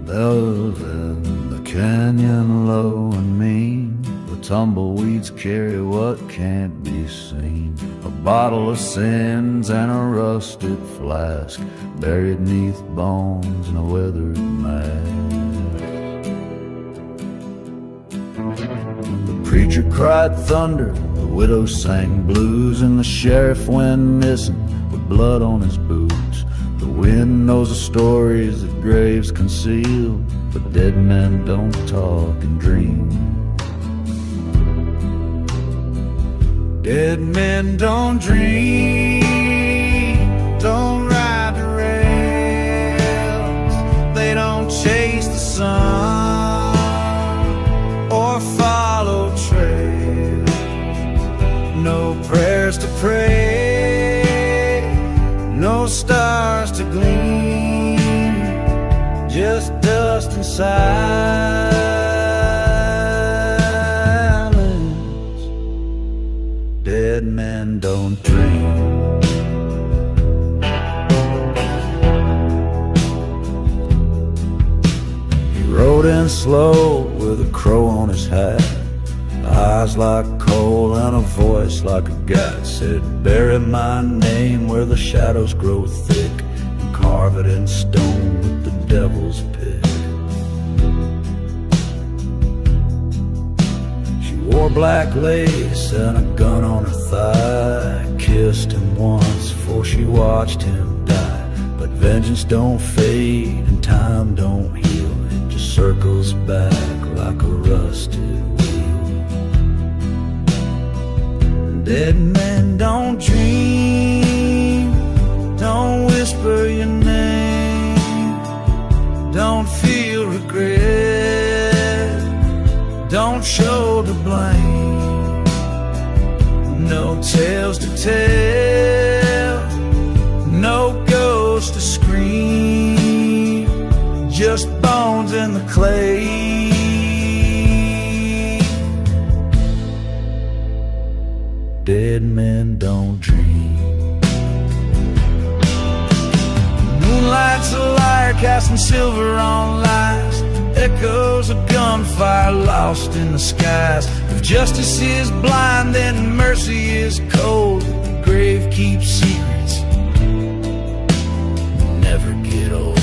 Bells in the canyon low and mean, the tumbleweeds carry what can't be seen. A bottle of sins and a rusted flask, buried neath bones in a weathered mask. The preacher cried thunder, the widow sang blues, and the sheriff went missing with blood on his boots. The wind knows the stories that graves conceal, but dead men don't talk and dream. Dead men don't dream, don't ride the rails, they don't chase the sun or follow trails. No prayers to pray, no stars to gleam, just dust and silence. Dead men don't dream. He rode in slow with a crow on his hat, eyes like coal and a voice like a god. Said, bury my name where the shadows grow thick, and carve it in stone with the devil's pick. She wore black lace and a gun on her thigh, kissed him once before she watched him die. But vengeance don't fade and time don't heal, it just circles back like a rusted wheel. Dead men don't dream, don't whisper your name, don't feel regret, don't shoulder blame. No tales to tell, no ghost to scream, just bones in the clay. Dead men don't dream. Moonlight's a liar casting silver on lies, echoes of gunfire lost in the skies. If justice is blind, then mercy is cold. The grave keeps secrets, never get old.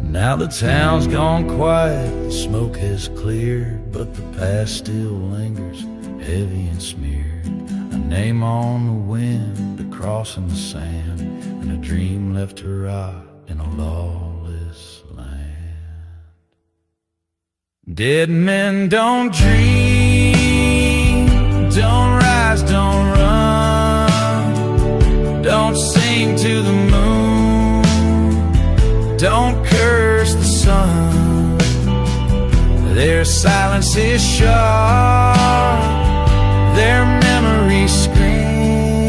Now the town's gone quiet, the smoke has cleared, but the past still lingers, heavy and smeared. A name on the wind, a cross in the sand, and a dream left to rot in a lawless land. Dead men don't dream, don't rise, don't run, don't sing to the moon, don't curse the sun. Their silence is sharp, their memories scream,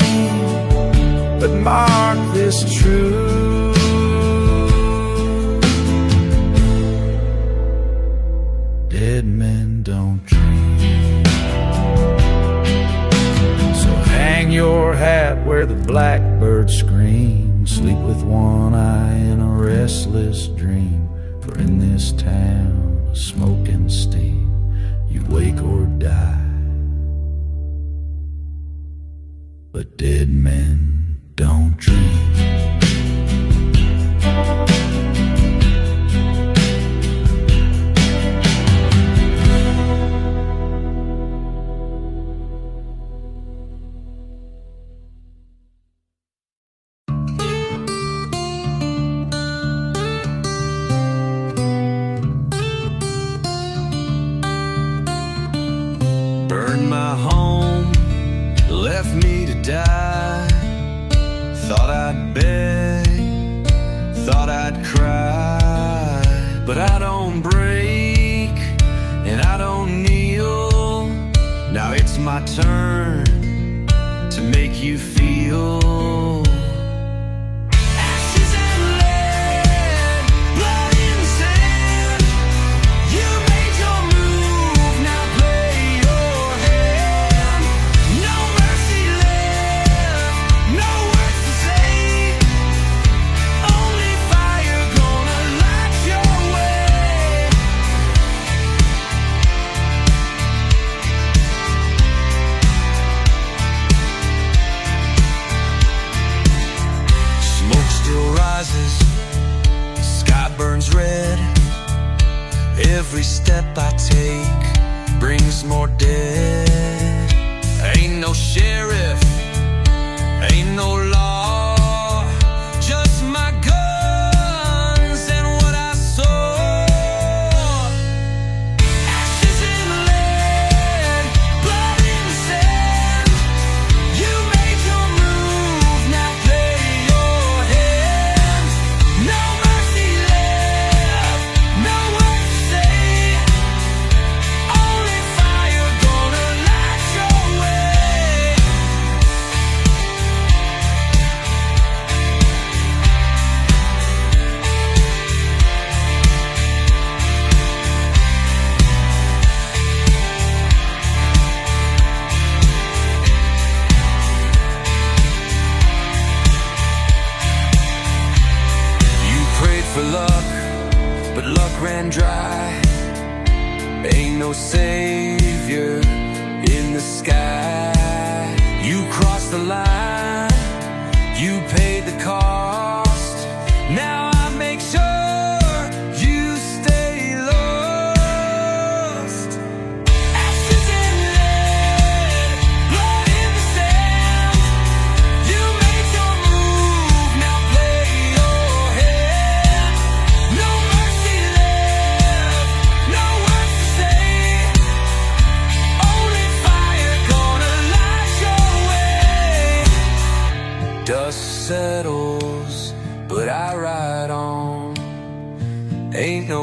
but mark this truth: dead men don't dream. So hang your hat where the blackbird screams, sleep with one eye in a restless dream. For in this town of smoke and steam, you wake or die, but dead men don't dream. Burned my home, left me to die. Thought I'd beg, thought I'd cry, but I don't break and I don't kneel. Now it's my turn to make you feel. Ashes and lead, blood in the sand. You made your move, now play your hand. No mercy left.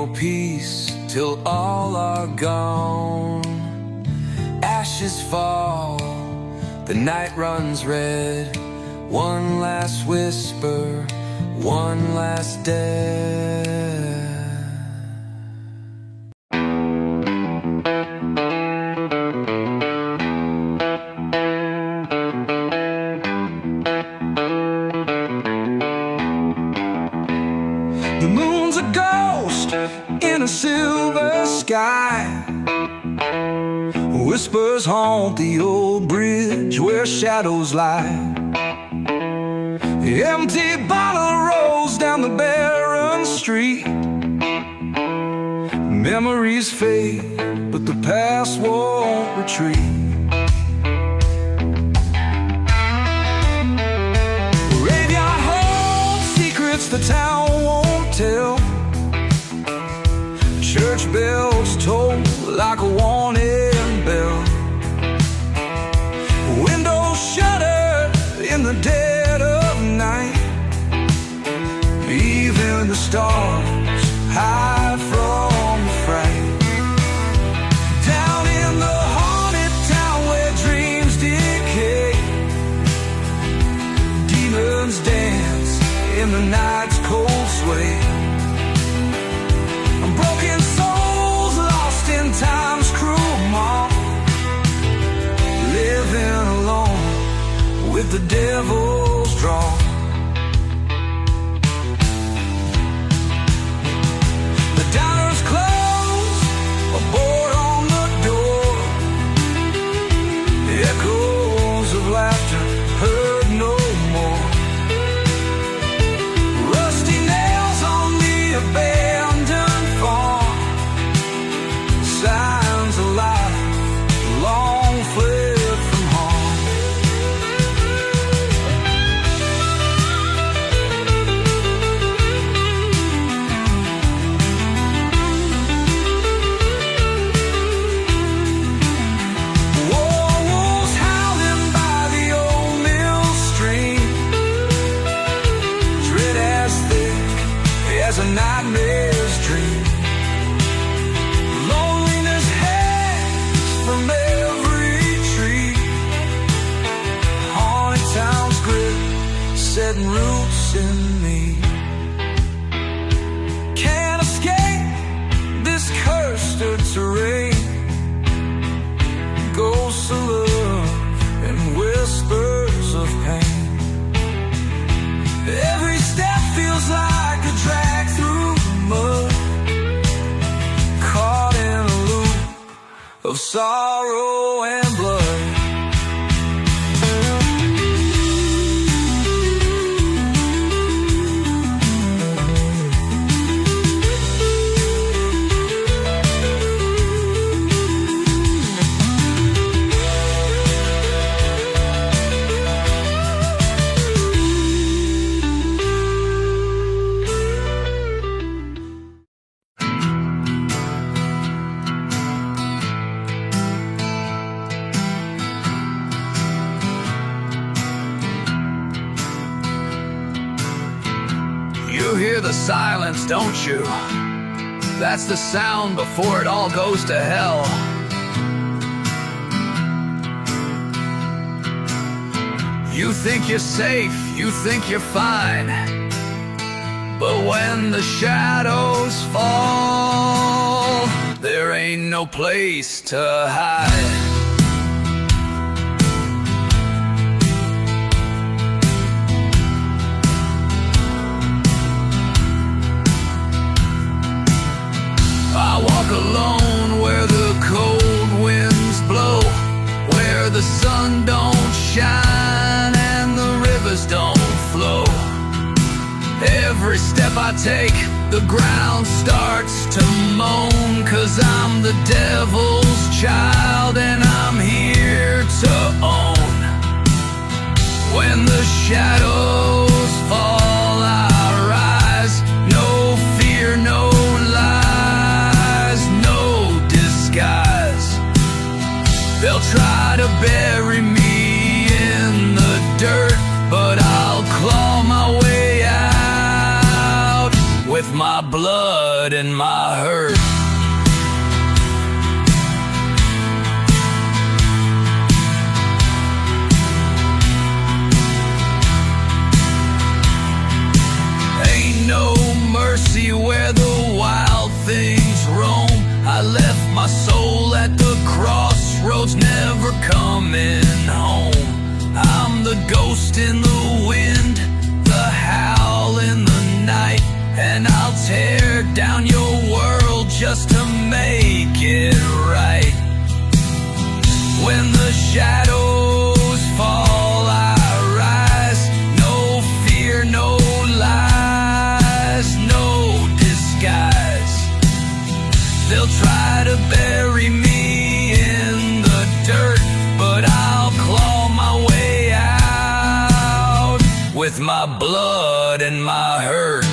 no peace till all are gone. Ashes fall, the night runs red. One last whisper, one last death. The moon's a ghost in a silver sky. Whispers haunt the old bridge where shadows lie. The empty bottle rolls down the barren street. Memories fade, but the past won't retreat. Graveyard holds secrets the town won't tell. Church bells toll like a warning bell. Windows shudder in the dead of night. Even the stars hide from the fright. Down in the haunted town where dreams decay, demons dance in the night's cold sway. Broken souls lost in time's cruel maw, living alone with the devil's draw. The diner's closed, a board on the door. The echoes of laughter heard no more. Rusty nails on the abandoned farm, signs of life long fled from harm. Wolves howling by the old mill stream, dread as thick as a nightmare's dream. Loneliness hangs from every tree. Haunted town's grip setting roots in me. Can't escape this cursed terrain. Ghosts of love and whispers of pain. Every step feels like a drag through mud, caught in a loop of sorrow and blood. You hear the silence, don't you? That's the sound before it all goes to hell. You think you're safe, you think you're fine, but when the shadows fall, there ain't no place to hide. I walk alone where the cold winds blow, where the sun don't shine and the rivers don't flow. Every step I take, the ground starts to moan, 'cause I'm the devil's child and I'm here to own. When the shadows fall, I rise. No fear, no lies, no disguise. They'll try to bury me in the dirt, but I'll claw my way out with with my blood and my hurt. Ain't no mercy where the wild things roam. I left my soul at the crossroads, never coming home. I'm the ghost in the wind, the howl in the night, and I'll tear down your world just to make it right. When the shadows fall, I rise. No fear, no lies, no disguise. They'll try to bury me in the dirt, but I'll claw my way out with my blood and my hurt.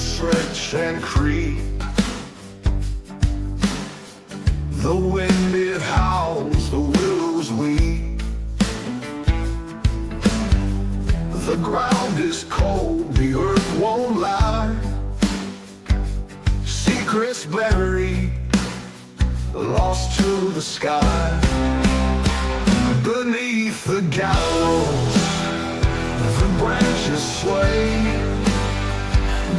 stretch and creep. The wind it howls, the willows weep. The ground is cold, the earth won't lie. Secrets buried, lost to the sky. Beneath the gallows, the branches sway.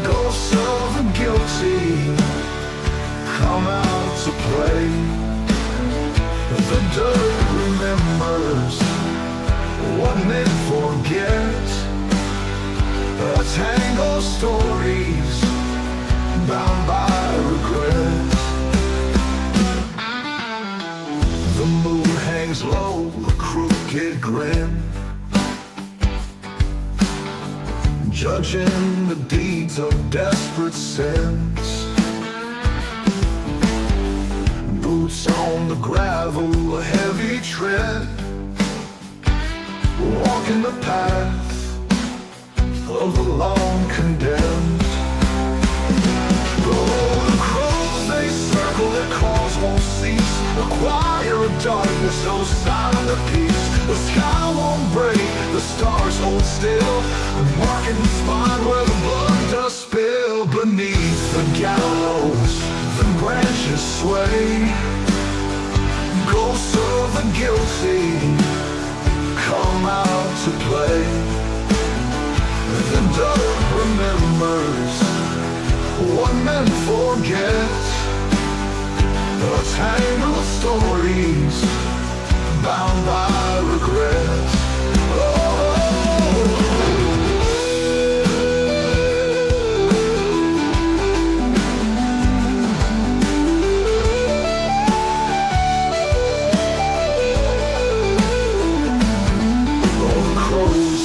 Ghosts of the guilty come out to play. The dirt remembers what men forget. A tangle of stories bound by regret. The moon hangs low, a crooked grin, judging the deeds of desperate sins. Boots on the gravel, a heavy tread, walking the path of the long condemned. Oh, the crows, they circle, their calls won't cease. The choir of darkness, no sign of peace. The sky won't break, the stars hold still, marking the spot where the blood does spill. Beneath the gallows, the branches sway. Ghosts of the guilty come out to play. The dirt remembers what men forget. A tangle of stories bound by regret.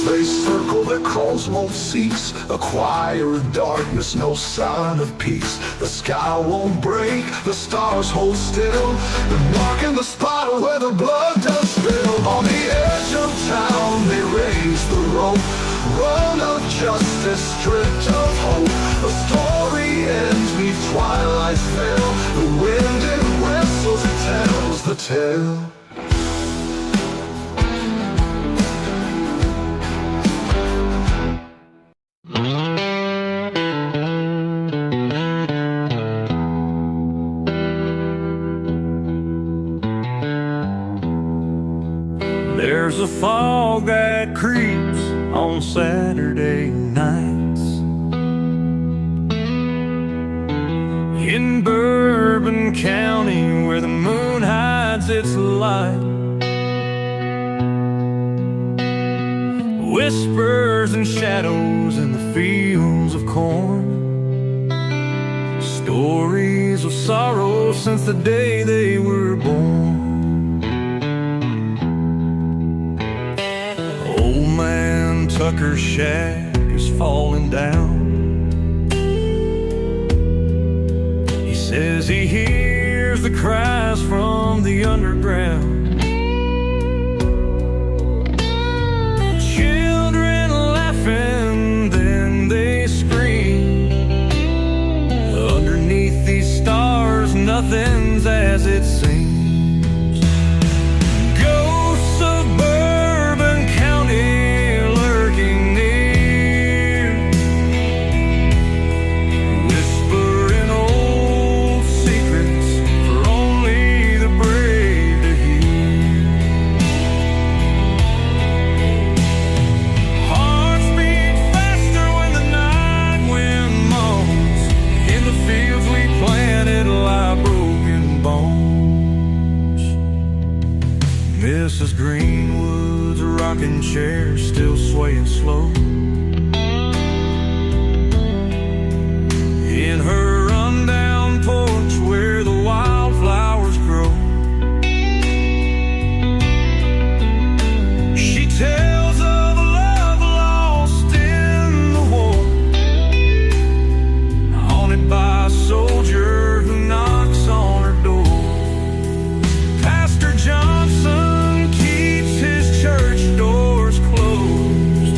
They circle, their calls won't cease. A choir of darkness, no sign of peace. The sky won't break, the stars hold still, they're marking the spot where the blood does spill. On the edge of town they raise the rope, road of justice stripped of hope. The story ends beneath twilight's veil. The wind it whistles, it tells the tale. There's a fog that creeps on Saturday nights in Bourbon County, where the moon hides its light. Whispers and shadows in the fields of corn, stories of sorrow since the day they were born. Tucker's shack is falling down. He says he hears the cries from the underground. Children laughing, then they scream. Underneath these stars, nothing's as it seems. Mrs. Greenwood's rocking chair still swaying slow. In her rundown porch where the wildflowers grow, she tells of a love lost in the war, haunted by a soldier who knocks on her door. Pastor Johnson church doors closed,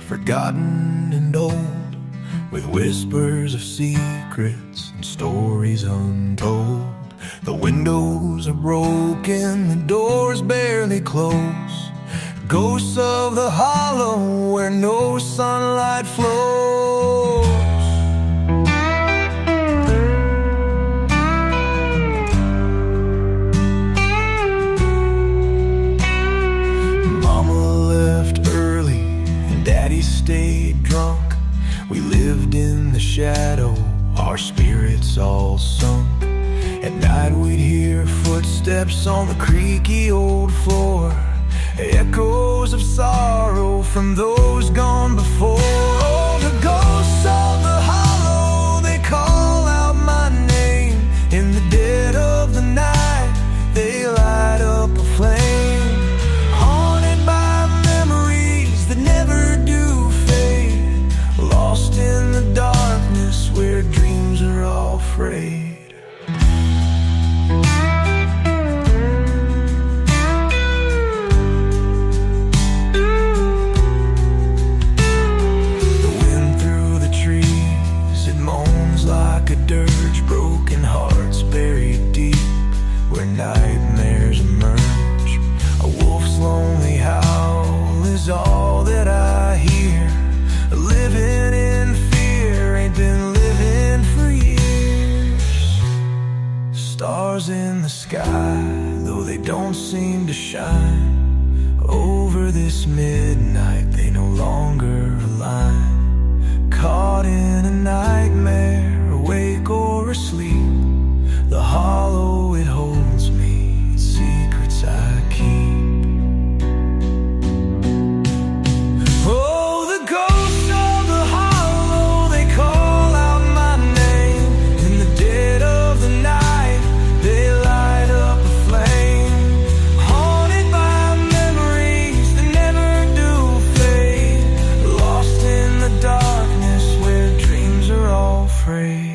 forgotten and old, with whispers of secrets and stories untold. The windows are broken, the doors barely close, ghosts of the hollow where no sunlight flows. Mama left early and Daddy stayed drunk. We lived in the shadow, our spirits all sunk. At night we'd hear footsteps on the creaky old floor, echoes of sorrow from those gone before. Oh, the ghosts of the hollow, they call out my name. In the dead of the night, they light up a flame. Haunted by memories that never do fade, lost in the darkness where dreams are all frayed. Dirge, broken hearts buried deep where nightmares emerge. A wolf's lonely howl is all that I hear. Living in fear, ain't been living for years. Stars in the sky, though they don't seem to shine. Over this midnight, they no longer align. Caught in a nightmare, awake or asleep, the hollow, it holds me, its secrets I keep. Oh, the ghosts of the hollow, they call out my name. In the dead of the night, they light up a flame. Haunted by memories that never do fade, lost in the darkness where dreams are all frayed.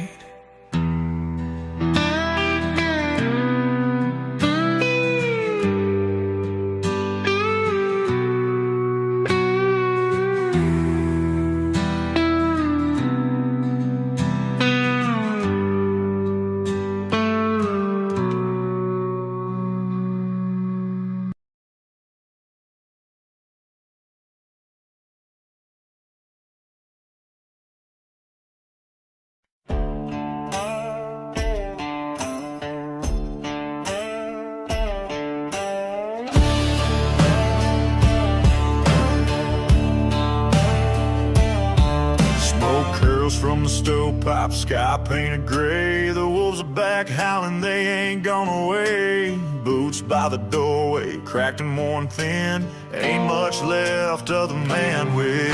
From the stovepipe, sky painted gray. The wolves are back howling, they ain't gone away. Boots by the doorway, cracked and worn thin. Ain't much left of the man within.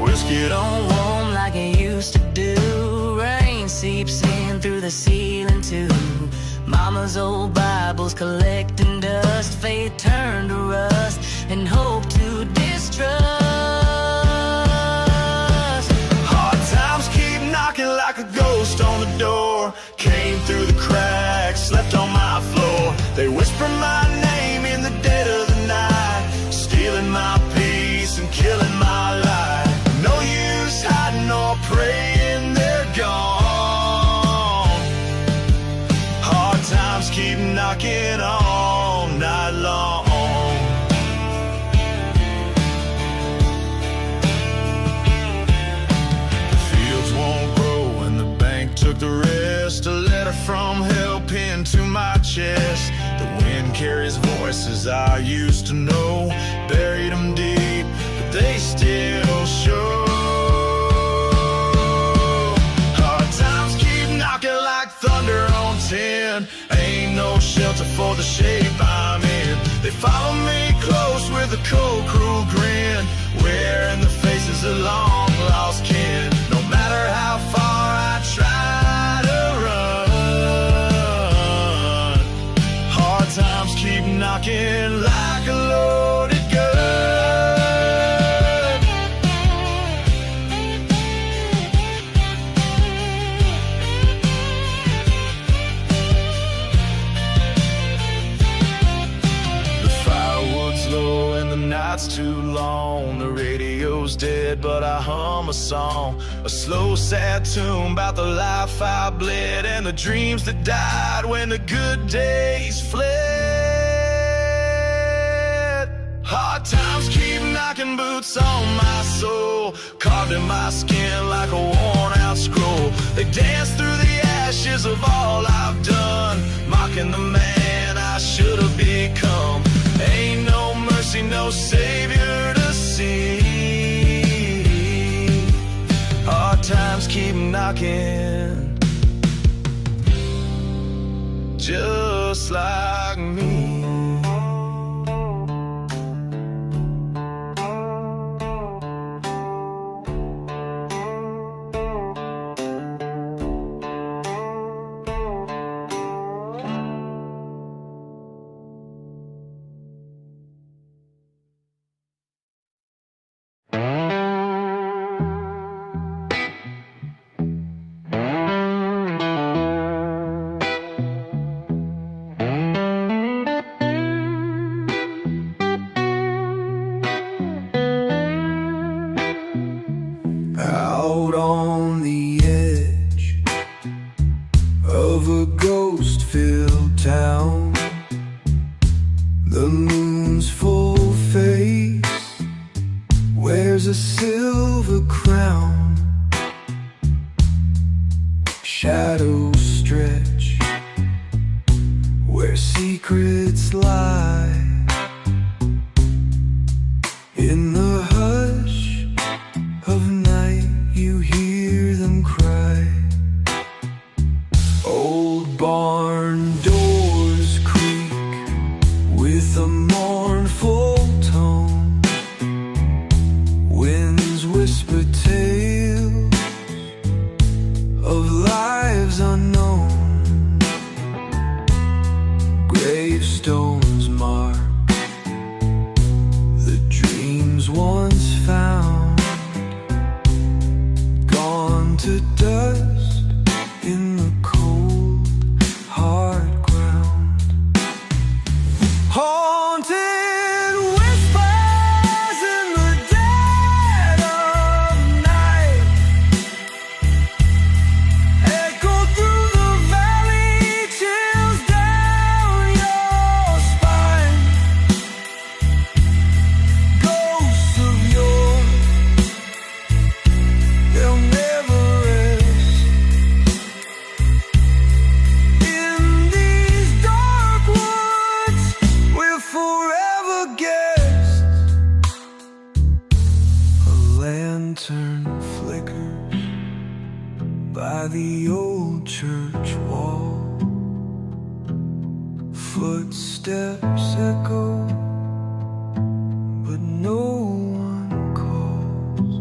Whiskey don't warm like it used to do. Rain seeps in through the ceiling too. Mama's old Bible's collecting dust. Faith turned to rust and hope to distrust. Like a ghost on the door, came through the cracks, slept on my floor. They whisper my name in the dead of the night, stealing my peace and killing my life. No use hiding or praying, they're gone. Hard times keep knocking all night long. Took the rest, a letter from hell pinned to my chest. The wind carries voices I used to know, buried them deep, but they still show. Hard times keep knocking like thunder on tin. Ain't no shelter for the shape I'm in. They follow me close with a cold, cruel grin, wearing the faces of long lost kin. No matter how far I try to run, hard times keep knocking like a loaded gun. The firewood's low and the night's too long. The radio's dead, but I hum a song, a slow, sad tune about the life I bled and the dreams that died when the good days fled. Hard times keep knocking boots on my soul, carved in my skin like a worn-out scroll. They dance through the ashes of all I've done, mocking the man I should have become. Ain't no mercy, no savior to see. Hard times keep knocking, just like me. Out on the edge of a ghost-filled town, the moon's full face wears a silver crown. Shadows stretch where secrets lie. In the hush of night you hear them cry. Old barn doors creak with a mournful tone. Winds whisper tales of lives unknown. Gravestones mark the dreams once found, gone to dust in the cold, hard ground. Haunted whispers in the dead of night echo through the valley, chills down your spine. Ghosts of yore, they'll never rest. In these dark woods, we're forever guests. A lantern flickers by the old church wall. Footsteps echo, but no one calls.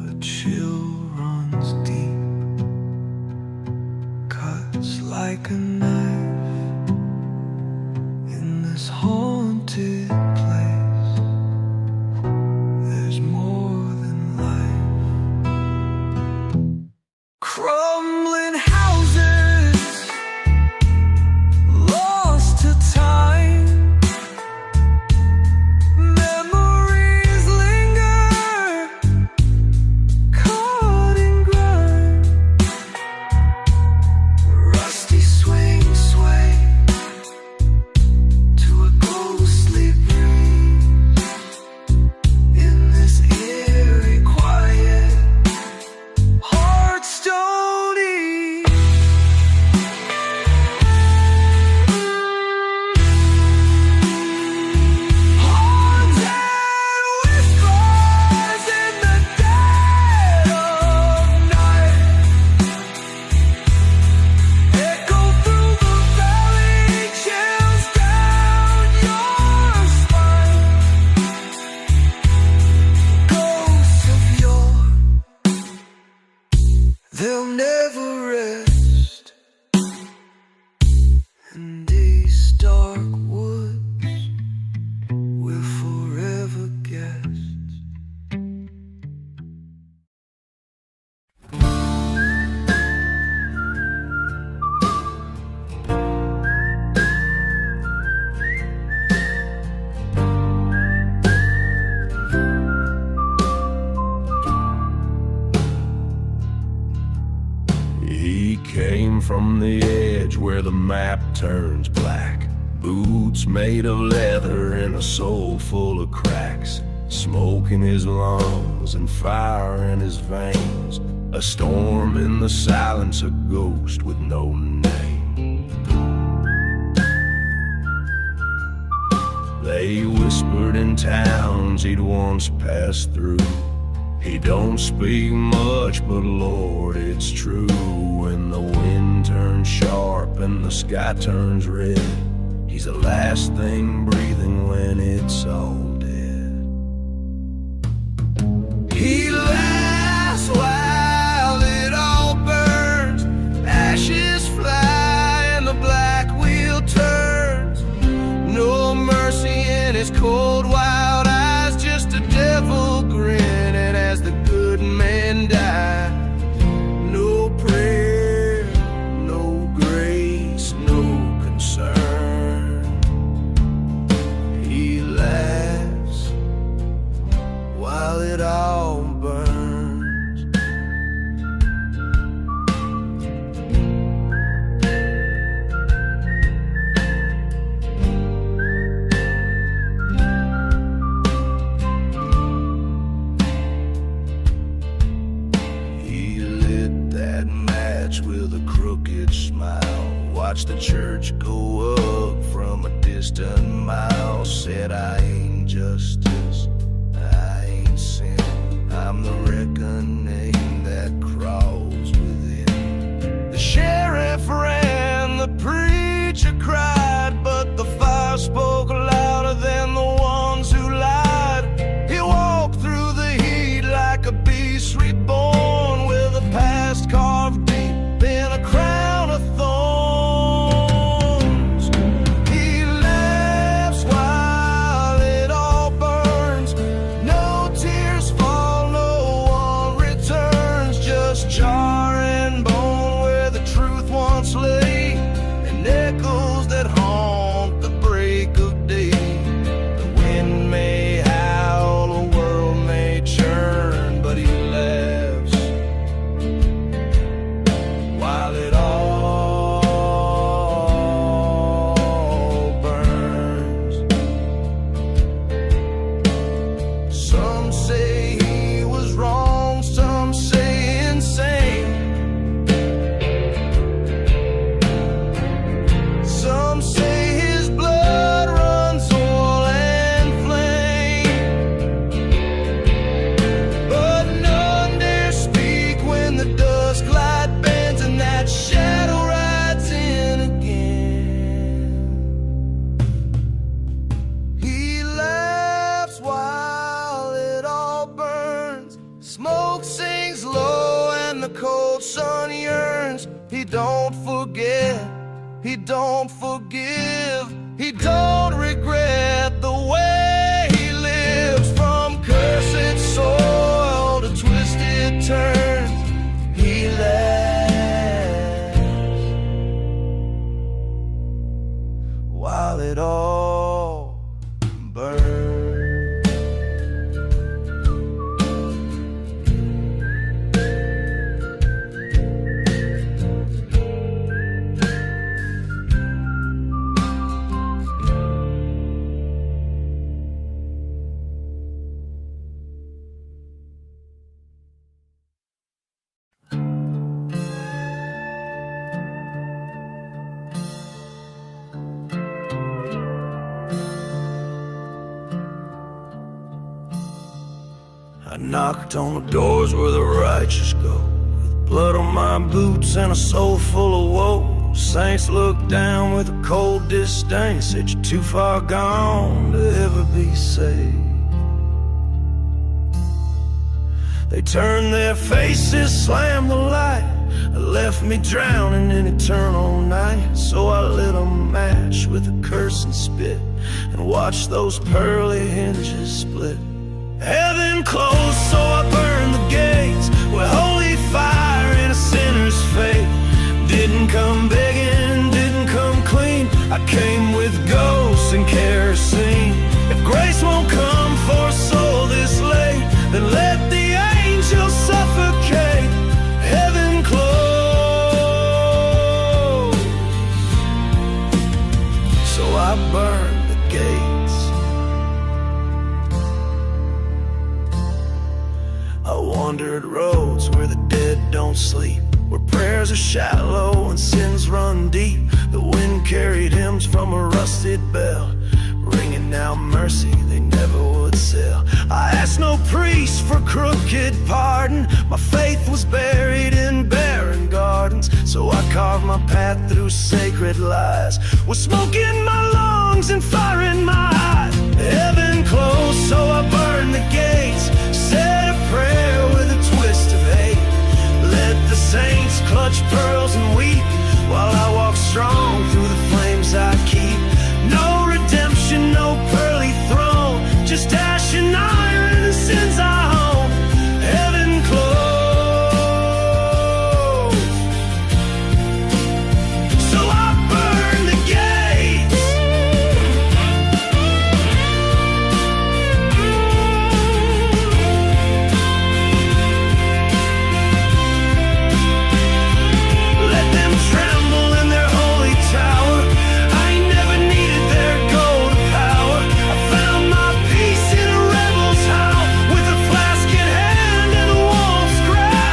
A chill runs deep, cuts like a knife in this haunted place. There's more than life. Crumbling houses, lost to time. from the edge where the map turns black. Boots made of leather and a soul full of cracks. Smoke in his lungs and fire in his veins. A storm in the silence, a ghost with no name. They whispered in towns he'd once passed through. He don't speak much, but Lord, it's true. When the wind turns sharp and the sky turns red, he's the last thing breathing when it's all dead. He laughs while it all burns. Ashes fly and the black wheel turns. No mercy in his cold wild eyes, just a devil grinning as the good men die. No prayer, no grace, no concern. He laughs while it all burns. He lit that match with a crooked smile. Watched the church go up from a distant mile. Said, I ain't justice, I ain't sin. I'm the reckoning that crawls within. The sheriff ran, the preacher cried, but the fire spoke louder than the ones who lied. He walked through the heat like a beast reborn, with a past carved deep in a crown of thorns. He laughs while it all burns. No tears fall, no one returns. Just jar and bone where the truth once lay, and echoes that haunt the break of day. The wind may howl, the world may churn, but he laughs while it all burns. Some say he was wrong, some say insane. Some say his blood runs oil and flame, but none dare speak when the dusk light bends and that shadow rides in again. He laughs while it all burns. Smoke sings low and the cold sun yearns. He don't forget, he don't forgive, he don't regret the way he lives. From cursed soil to twisted turns, he laughs while it all burns. I knocked on the doors where the righteous go, with blood on my boots and a soul full of woe. Saints looked down with a cold disdain, said you're too far gone to ever be saved. They turned their faces, slammed the light, left me drowning in eternal night. So I lit a match with a curse and spit, and watched those pearly hinges split. Heaven closed, so I burned the gates with holy fire in a sinner's faith. Didn't come begging, didn't come clean, I came with ghosts and kerosene. If grace won't come for a soul this late, then let the angels suffocate. Heaven closed. wandered roads where the dead don't sleep, where prayers are shallow and sins run deep. The wind carried hymns from a rusted bell, ringing out mercy they never would sell. I asked no priest for crooked pardon. My faith was buried in barren gardens, so I carved my path through sacred lies, with smoke in my lungs and fire in my eyes. Heaven closed, so I burned the gates, said a prayer with a twist of hate. Let the saints clutch pearls and weep, while I walk strong through the flames I keep. No redemption, no pearly throne, just ash and iron and the sins I own. Heaven closed, so I burn the gates. Let them tremble in their holy tower. I ain't never needed their gold or power. I found my peace in a rebel's house, with a flask in hand and a wolf's growl.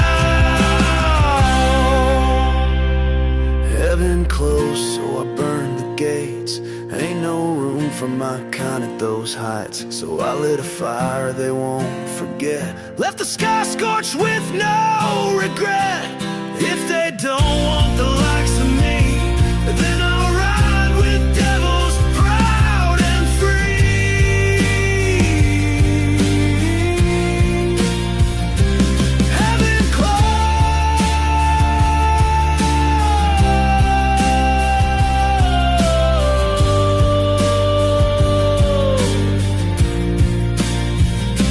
Heaven closed, so I burned the gates. Ain't no room for my kind at those heights, so I lit a fire they won't forget. Left the sky scorched with no regret. If they don't want the likes of me, then I'll ride with devils proud and free. Heaven closed,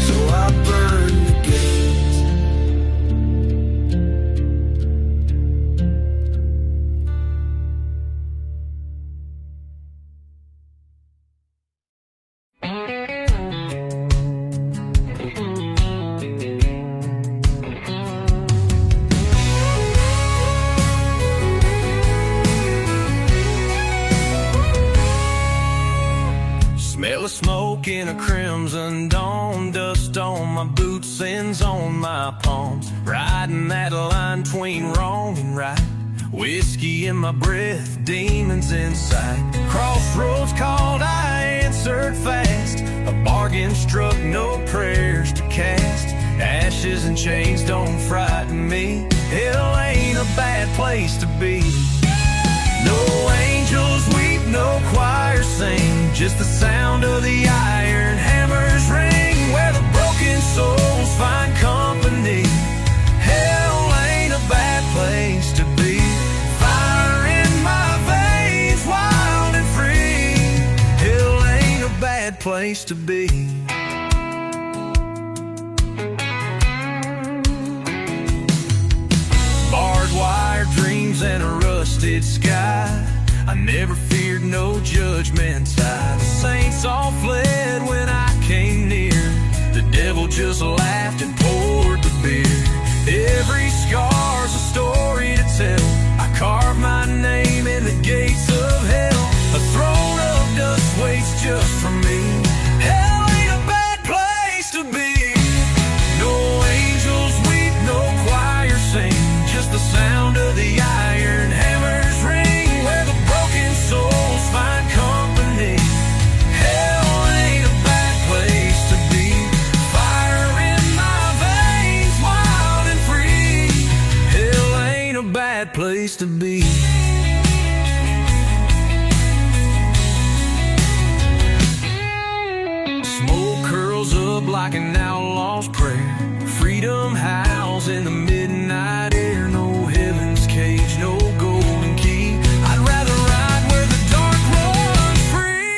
so I burn the gates. Smell of smoke in a crimson dawn, dust on my boots, sins on my palms. Riding that line between wrong and right, whiskey in my breath, demons in sight. Crossroads called, I answered fast. A bargain struck, no prayers to cast. Ashes and chains don't frighten me. Hell ain't a bad place to be. No angels weep, no choir sing, just the sound of the iron hammers ring, where the broken souls find company. Hell ain't a bad place to be. Fire in my veins, wild and free. Hell ain't a bad place to be. Barbed wire dreams and a rusted sky. I never feared no judgment side. The saints all fled when I came near. The devil just laughed and poured the beer. Every scar's a story to tell. I carved my name in the gates of hell. A throne of dust waits just for me. Hell ain't a bad place to be. No angels weep, no choir sing, just the sound of the iron hammers ring, where the broken souls find company. Hell ain't a bad place to be. Fire in my veins, wild and free. Hell ain't a bad place to be. Smoke curls up like an outlaw's prayer. Freedom howls in the midnight air. No heaven's cage, no golden key. I'd rather ride where the dark runs free.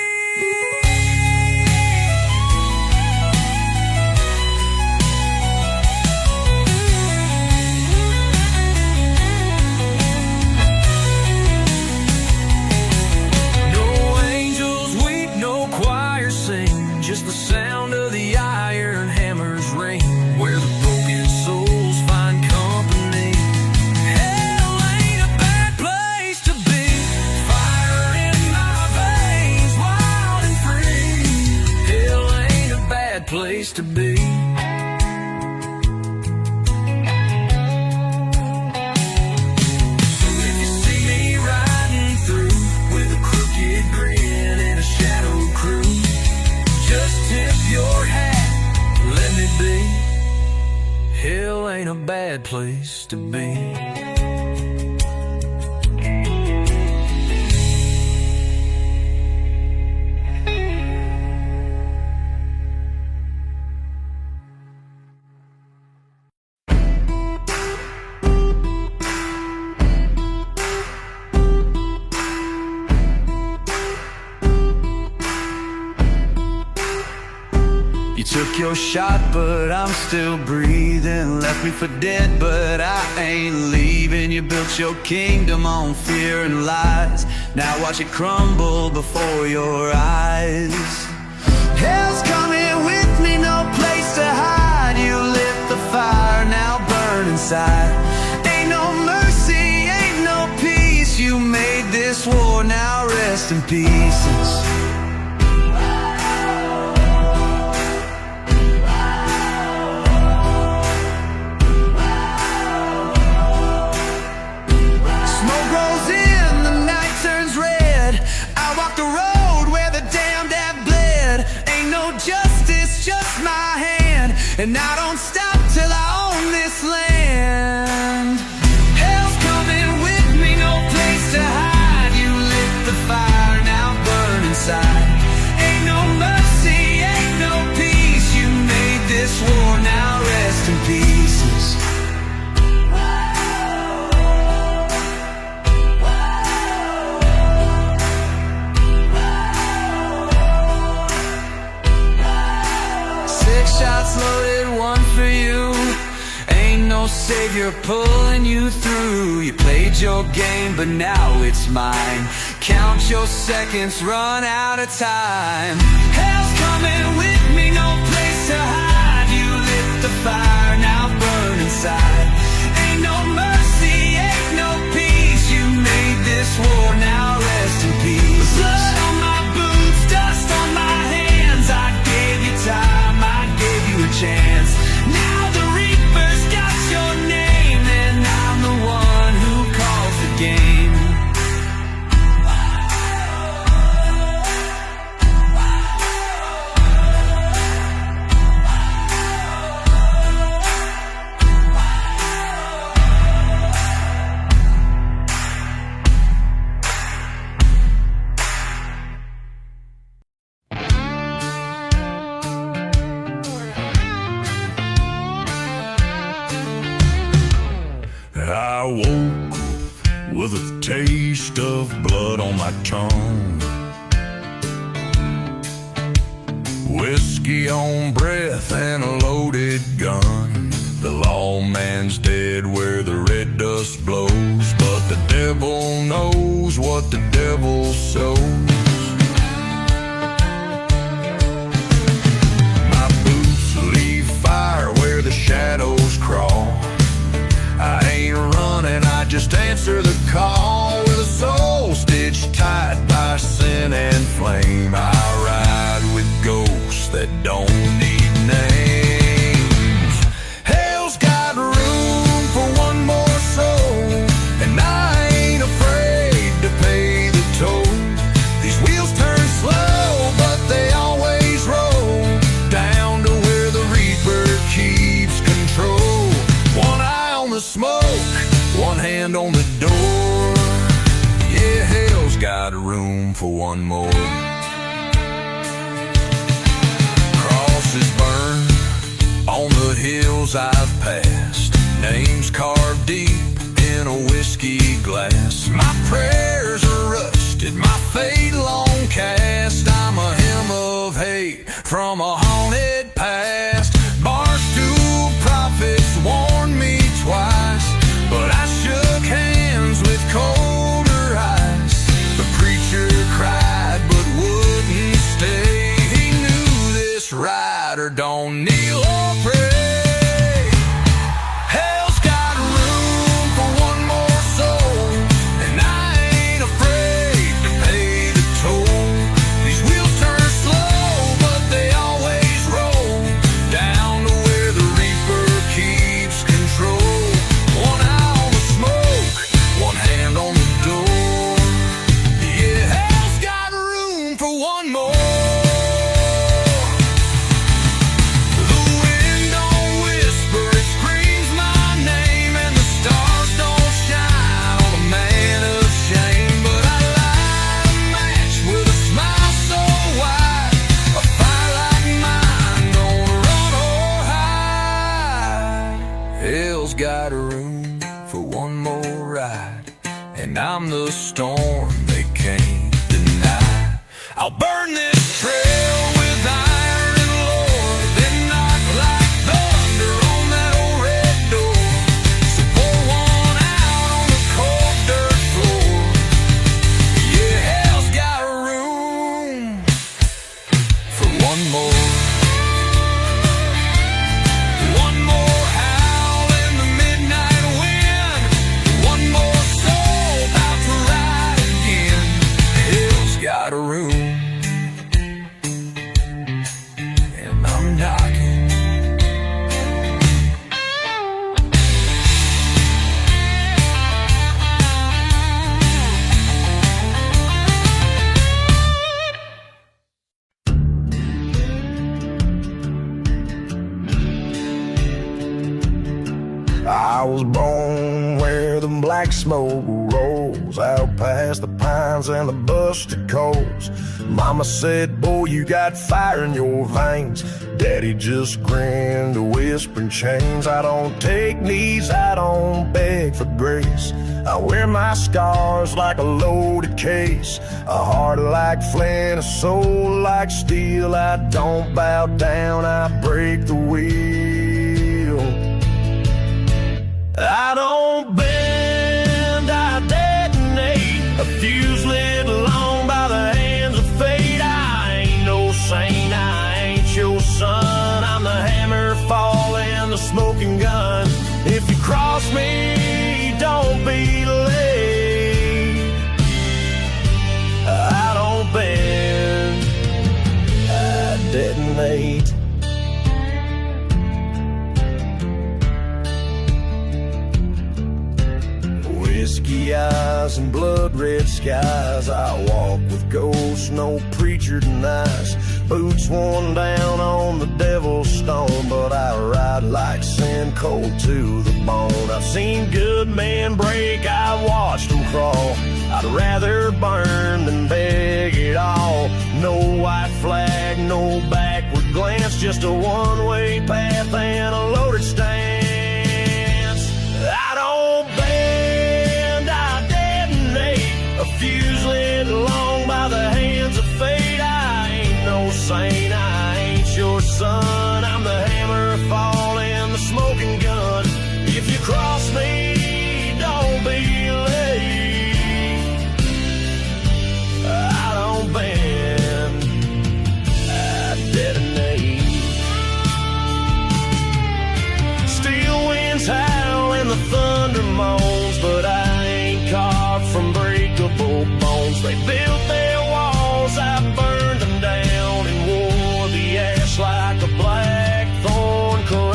No angels weep, no choir sing, just the sound of the iron hammers ring, where the broken souls find company. Hell ain't a bad place to be. Fire in my veins, wild and free. Hell ain't a bad place to be. ain't a bad place to be. Took your shot, but I'm still breathing. Left me for dead, but I ain't leaving. You built your kingdom on fear and lies. Now watch it crumble before your eyes. Hell's coming with me, no place to hide. You lit the fire, now burn inside. Ain't no mercy, ain't no peace. You made this war, now rest in pieces. And I don't stop till I own this land. Hell's coming with me, no place to hide. You lit the fire, now burn inside. Ain't no mercy, ain't no peace. You made this war, now rest in pieces. Shots loaded, one for you. Ain't no savior pulling you through. You played your game, but now it's mine. Count your seconds, run out of time. Hell's coming with me, no place to hide. You lit the fire, now burn inside. Ain't no mercy, ain't no peace. You made this war, now rest in peace. Blood on my boots, dust on my hands. I gave you time, a chance. Now the Reaper's got your name, and I'm the one who calls the game. I woke with a taste of blood on my tongue, whiskey on breath and a loaded gun. The lawman's dead where the red dust blows, but the devil knows what the devil sows. My boots leave fire where the shadows crawl. I ain't running, I just answer the call. With a soul stitched tight by sin and flame, I ride with ghosts that don't need names. Hell's got room for one more soul, and I ain't afraid to pay the toll. These wheels turn slow, but they always roll down to where the Reaper keeps control. One eye on the smoke, one hand on the door. Yeah, hell's got room for one more. Crosses burn on the hills I've passed, names carved deep in a whiskey glass. My prayers are rusted, my fate long cast. I'm a hymn of hate from a haunted past. Barstool prophets warned me twice, but I shook hands with colder ice. The preacher cried but wouldn't stay. He knew this rider don't kneel or pray. Hell's got room for one more soul, and I ain't afraid to pay the toll. These wheels turn slow, but they always roll down to where the Reaper keeps control. One eye on the smoke, one hand on the door. Yeah, hell's got room for one more. The wind got room for one more ride, and I'm the storm they can't deny. I'll burn this trail with iron and lore, then knock like thunder on that old red door. So pour one out on the cold dirt floor. Yeah, hell's got room for one more. Got a room, and I'm knocking. I was born where the black smoke rolls out past the pines and the busted coals. Mama said, boy, you got fire in your veins. Daddy just grinned, whispering chains. I don't take knees, I don't beg for grace. I wear my scars like a loaded case, a heart like flint, a soul like steel. I don't bow down, I break the wheel. I don't bend, I detonate, a fuse lit long by the hands of fate. I ain't no saint, I ain't your son. I'm the hammer falling, the smoking gun. If you cross me, don't be late. I don't bend, I detonate. Whiskey eyes and blood red skies. I walk with ghosts, no preacher denies. Boots worn down on the devil's stone, but I ride like sin, cold to the bone. I've seen good men break, I watched them crawl. I'd rather burn than beg it all. No white flag, no backward glance, just a one-way path and a loaded stance. I don't bend, I detonate, a fuse lit long by the hands of fate. I ain't no saint, I ain't your son. I'm the hammer falling, the smoking gun. If you cross me, don't be late. I don't bend, I detonate. Steel winds howl and the thunder moans, but I ain't carved from breakable bones. They built their walls, I burned them down and wore the ash like a black thorn crown.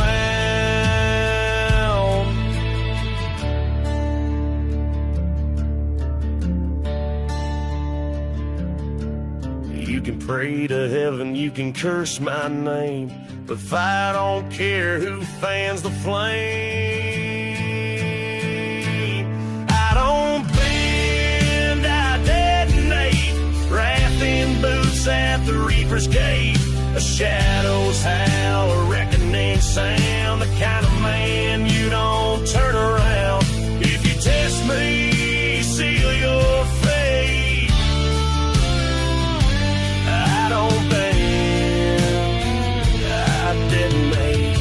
You can pray to heaven, you can curse my name, but if I don't care who fans the flame, I don't bend, I detonate. Wrath in boots at the reaper's gate, a shadow's howl, a reckoning sound. The kind of man you don't turn around. If you test me, seal your fate. I don't bend, I detonate.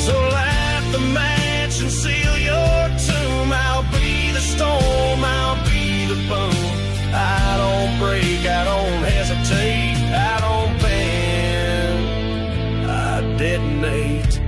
So light the match and seal your tomb. I'll be the storm, I'll be the boom. I don't break, I don't hesitate. I don't bend, I detonate.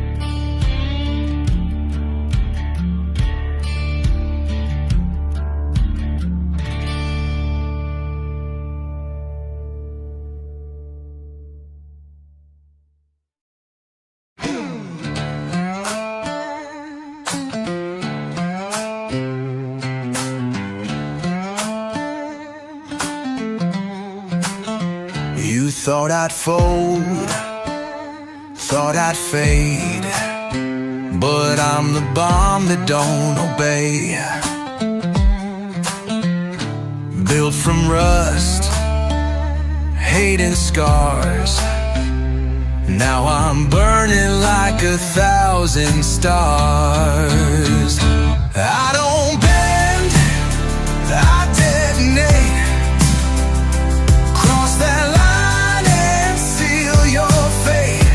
You thought I'd fold, thought I'd fade, but I'm the bomb that don't obey. Built from rust, hate and scars, Now I'm burning like 1,000 stars. I don't bend, I detonate. Cross that line and seal your fate.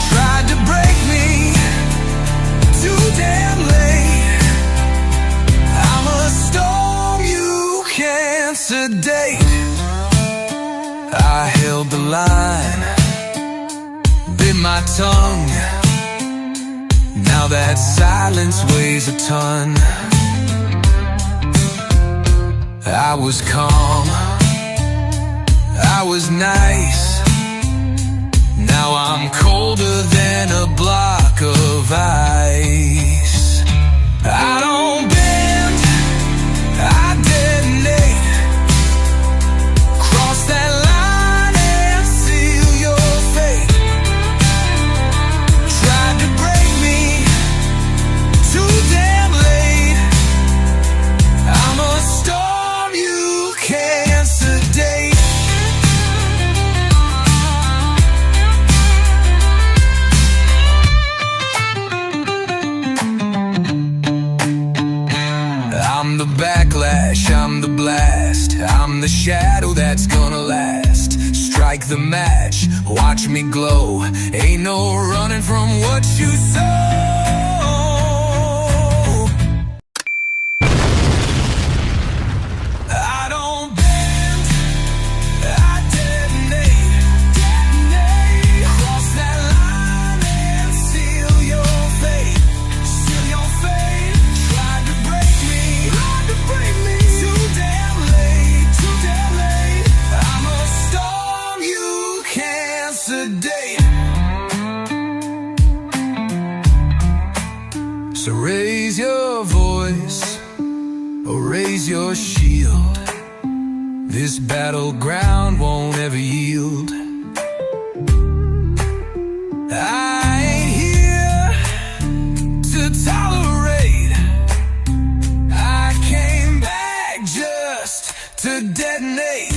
Tried to break me, too damn late. I'm a storm you can't sedate. I held the line, bit my tongue. Now that silence weighs a ton. I was calm, I was nice. Now I'm colder than a block of ice. I don't bend, I detonate. Cross that line and seal your fate. Tried to break me, too damn late. I'm a storm you can't sedate. I'm the backlash, I'm the blast. I'm the shadow that's gonna last. Strike the match, watch me glow. Ain't no running from what you sow. I don't bend, I detonate. Cross that line and seal your fate. Seal your fate. Tried to break me, too damn late, too damn late. I'm a storm you can't sedate. So raise your voice, or raise your shield. This battleground won't ever yield. I ain't here to tolerate. I came back just to detonate.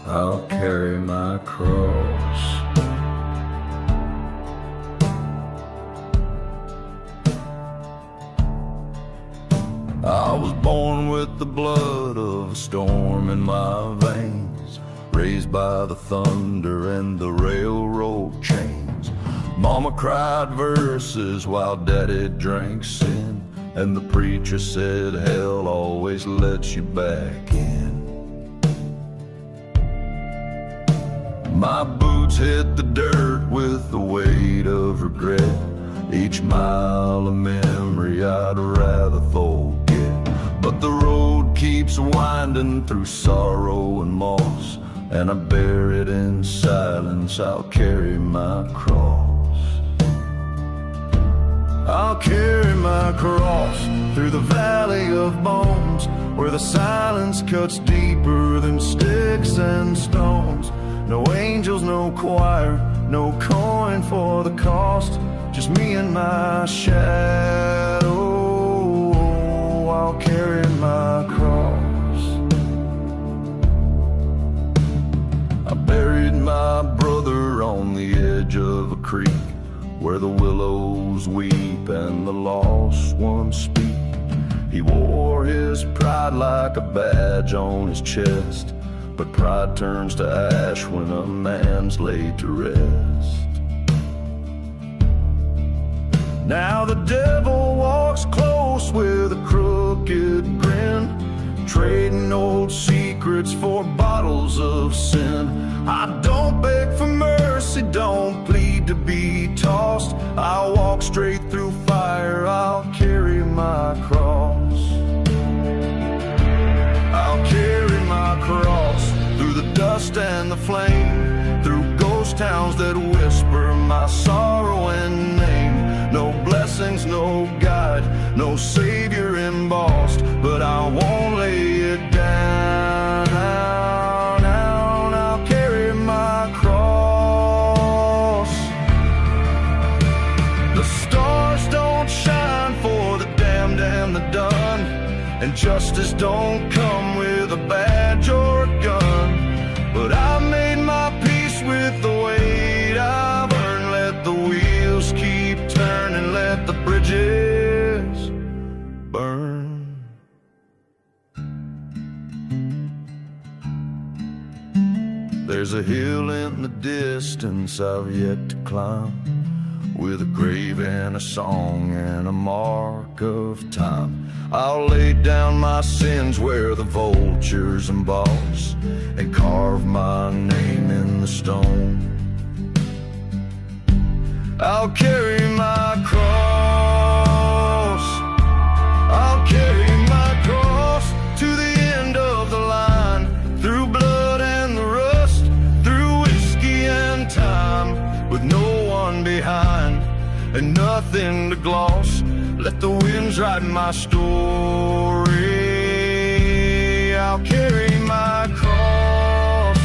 I'll carry my cross. I was born with the blood of a storm in my veins, raised by the thunder and the railroad chains. Mama cried verses while Daddy drank sin, and the preacher said hell always lets you back in. My boots hit the dirt with the weight of regret. Each mile of memory I'd rather forget. But the road keeps winding through sorrow and moss, and I bear it in silence. I'll carry my cross. I'll carry my cross through the valley of bones, where the silence cuts deeper than sticks and stones. No angels, no choir, no coin for the cost, just me and my shadow. I'll carry my cross. I buried my brother on the edge of a creek, where the willows weep and the lost ones speak. He wore his pride like a badge on his chest, but pride turns to ash when a man's laid to rest. Now the devil walks close with a crooked grin, trading old secrets for bottles of sin. I don't beg for mercy, don't plead to be tossed. I'll walk straight through fire, I'll carry my cross. I'll carry my cross through the dust and the flame, through ghost towns that whisper my sorrow and name. No blessings, no guide, no savior embossed, but I won't lay Justice don't come with a badge or a gun, but I made my peace with the weight I've earned. Let the wheels keep turning, let the bridges burn. There's a hill in the distance I've yet to climb, with a grave and a song and a mark of time. I'll lay down my sins where the vultures emboss, and carve my name in the stone. I'll carry my cross, I'll carry my cross to the end of the line, through blood and the rust, through whiskey and time, with no one behind and nothing to gloss. Let the winds write my story. I'll carry my cross,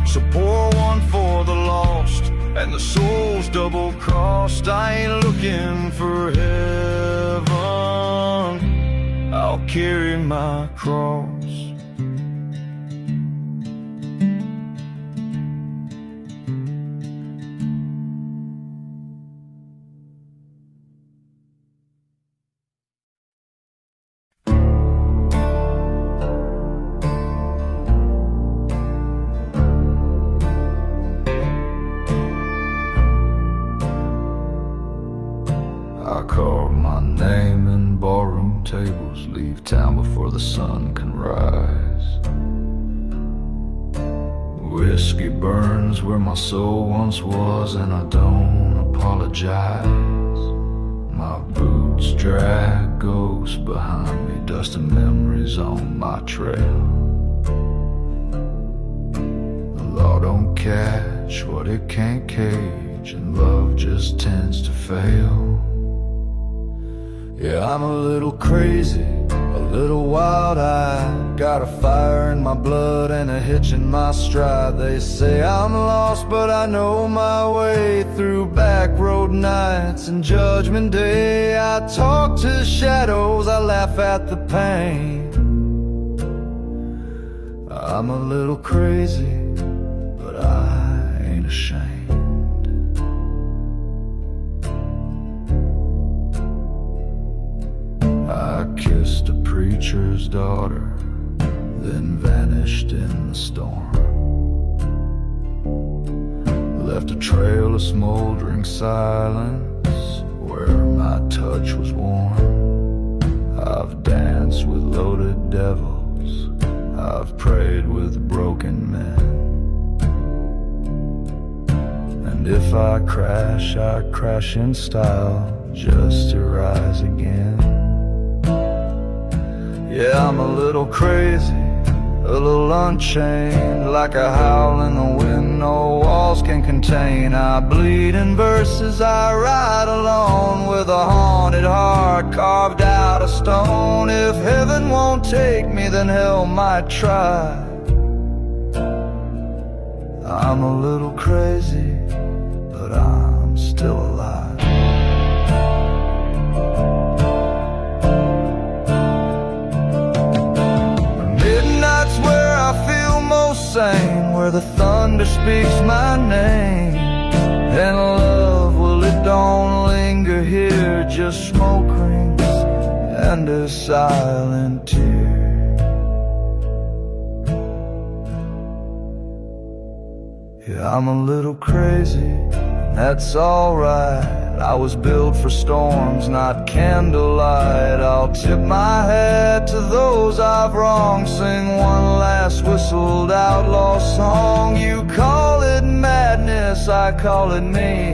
so pour one for the lost and the souls double-crossed. I ain't looking for heaven, I'll carry my cross. I carve my name in ballroom tables, leave town before the sun can rise. Whiskey burns where my soul once was, and I don't apologize. My boots drag ghosts behind me, dust and memories on my trail. The law don't catch what it can't cage, and love just tends to fail. Yeah, I'm a little crazy, a little wild-eyed, got a fire in my blood and a hitch in my stride. They say I'm lost, but I know my way through back road nights and Judgment Day. I talk to shadows, I laugh at the pain. I'm a little crazy, but I ain't ashamed. I kissed a preacher's daughter, then vanished in the storm. Left a trail of smoldering silence where my touch was warm. I've danced with loaded devils, I've prayed with broken men. And if I crash in style, just to rise again. Yeah, I'm a little crazy, a little unchained, like a howl in the wind no walls can contain. I bleed in verses, I ride alone with a haunted heart carved out of stone. If heaven won't take me, then hell might try. I'm a little crazy, but I'm still alive. Where the thunder speaks my name, and love, well, it don't linger here, just smoke rings and a silent tear. Yeah, I'm a little crazy, and that's alright. I was built for storms, not candlelight. I'll tip my hat to those I've wronged, sing one last whistled outlaw song. You call it madness, I call it me.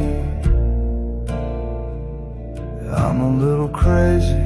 I'm a little crazy,